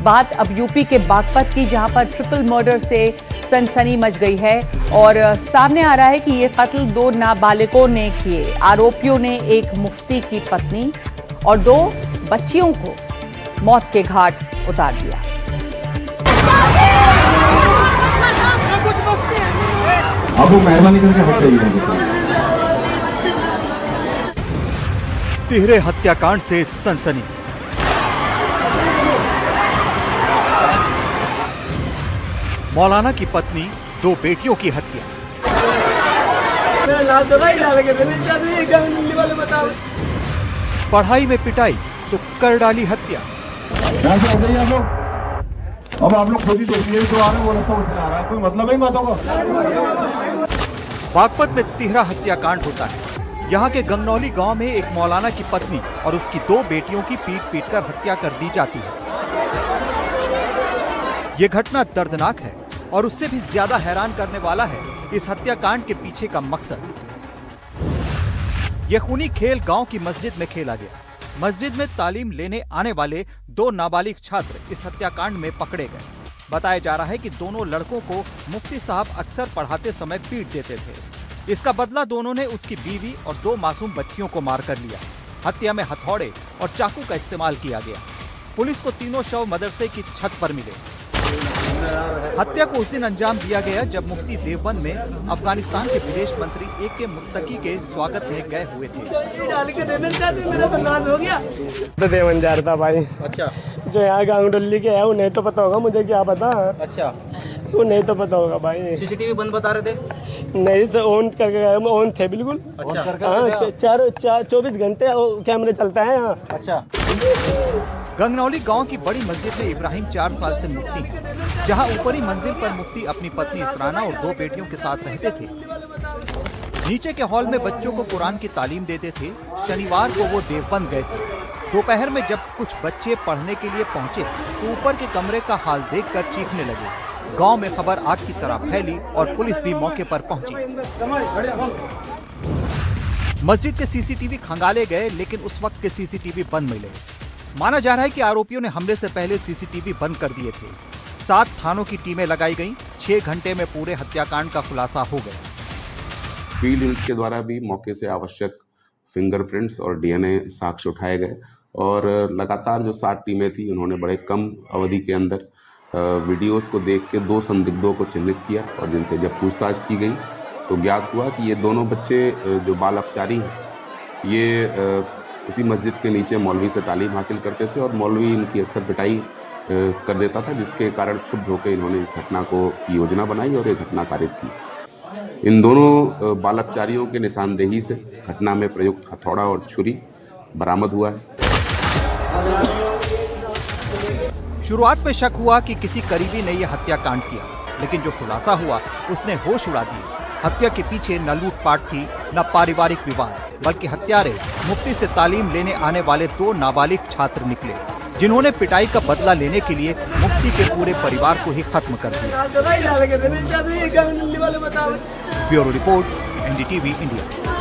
बात अब यूपी के बागपत की, जहां पर ट्रिपल मर्डर से सनसनी मच गई है और सामने आ रहा है कि ये कत्ल 2 नाबालिगों ने किए। आरोपियों ने एक मुफ्ती की पत्नी और 2 बच्चियों को मौत के घाट उतार दिया। अब वो मेहरबानी करके हट जाइए। तिहरे हत्याकांड से सनसनी। मौलाना की पत्नी, 2 बेटियों की हत्या। पढ़ाई में पिटाई तो कर डाली हत्या। अब आप लोग खुद ही देखिए, जो आ रहे वो रास्ता उठा रहा है, कोई मतलब ही बातों का। बागपत में तिहरा हत्याकांड होता है। यहाँ के गंगनौली गांव में एक मौलाना की पत्नी और उसकी 2 बेटियों की पीट कर हत्या कर दी जाती है। ये घटना दर्दनाक है और उससे भी ज्यादा हैरान करने वाला है इस हत्याकांड के पीछे का मकसद। यह खूनी खेल गांव की मस्जिद में खेला गया। मस्जिद में तालीम लेने आने वाले 2 नाबालिग छात्र इस हत्याकांड में पकड़े गए। बताया जा रहा है कि दोनों लड़कों को मुफ्ती साहब अक्सर पढ़ाते समय पीट देते थे। इसका बदला दोनों ने उसकी बीवी और 2 मासूम बच्चियों को मारकर लिया। हत्या में हथौड़े और चाकू का इस्तेमाल किया गया। पुलिस को तीनों शव मदरसे की छत पर मिले। हत्या को उस दिन अंजाम दिया गया जब मुफ्ती देवबंद में अफगानिस्तान के विदेश मंत्री AK मुत्तकी के स्वागत में गए हुए थे। तो देवन जा रहा था भाई। अच्छा। जो यहाँ गांगडोली के है उन्हें तो पता होगा, मुझे क्या पता। अच्छा। उन्हें तो पता होगा भाई। CCTV बंद बता रहे थे? नहीं सर, ऑन करके गए, ऑन थे बिल्कुल। अच्छा। हाँ, 24 घंटे कैमरे चलता है यहाँ। अच्छा। गंगनौली गांव की बड़ी मस्जिद में इब्राहिम 4 साल से मुफ्ती हैं, जहां ऊपरी मंजिल पर मुफ्ती अपनी पत्नी इसराना और 2 बेटियों के साथ रहते थे। नीचे के हॉल में बच्चों को कुरान की तालीम देते थे। शनिवार को वो देवबंद गए थे। दोपहर में जब कुछ बच्चे पढ़ने के लिए पहुंचे तो ऊपर के कमरे का हाल देखकर चीखने लगे। गांव में खबर आग की तरह फैली और पुलिस भी मौके पर पहुंची। मस्जिद के CCTV खंगाले गए, लेकिन उस वक्त के CCTV बंद मिले। माना जा रहा है कि आरोपियों ने हमले से पहले CCTV बंद कर दिए थे। 7 थानों की टीमें लगाई गईं। 6 घंटे में पूरे हत्याकांड का खुलासा हो गया। फील्ड यूनिट के द्वारा भी मौके से आवश्यक फिंगरप्रिंट्स और DNA साक्ष्य उठाए गए और लगातार जो 7 टीमें थी उन्होंने बड़े कम अवधि के अंदर वीडियोस को देख के 2 संदिग्धों को चिन्हित किया और जिनसे जब पूछताछ की गई तो ज्ञात हुआ कि ये दोनों बच्चे जो बाल अपचारी हैं, ये इसी मस्जिद के नीचे मौलवी से तालीम हासिल करते थे और मौलवी इनकी अक्सर पिटाई कर देता था, जिसके कारण क्षुब्ध होकर इन्होंने इस घटना को की योजना बनाई और ये घटना कारित की। इन दोनों बालकचारियों के निशानदेही से घटना में प्रयुक्त हथौड़ा और छुरी बरामद हुआ है। शुरुआत में शक हुआ कि किसी करीबी ने यह हत्याकांड किया, लेकिन जो खुलासा हुआ उसने होश उड़ा दिए। हत्या के पीछे न लूटपाट थी, न पारिवारिक विवाद, बल्कि हत्यारे मुफ्ती से तालीम लेने आने वाले 2 नाबालिग छात्र निकले, जिन्होंने पिटाई का बदला लेने के लिए मुफ्ती के पूरे परिवार को ही खत्म कर दिया। Bureau report, NDTV India.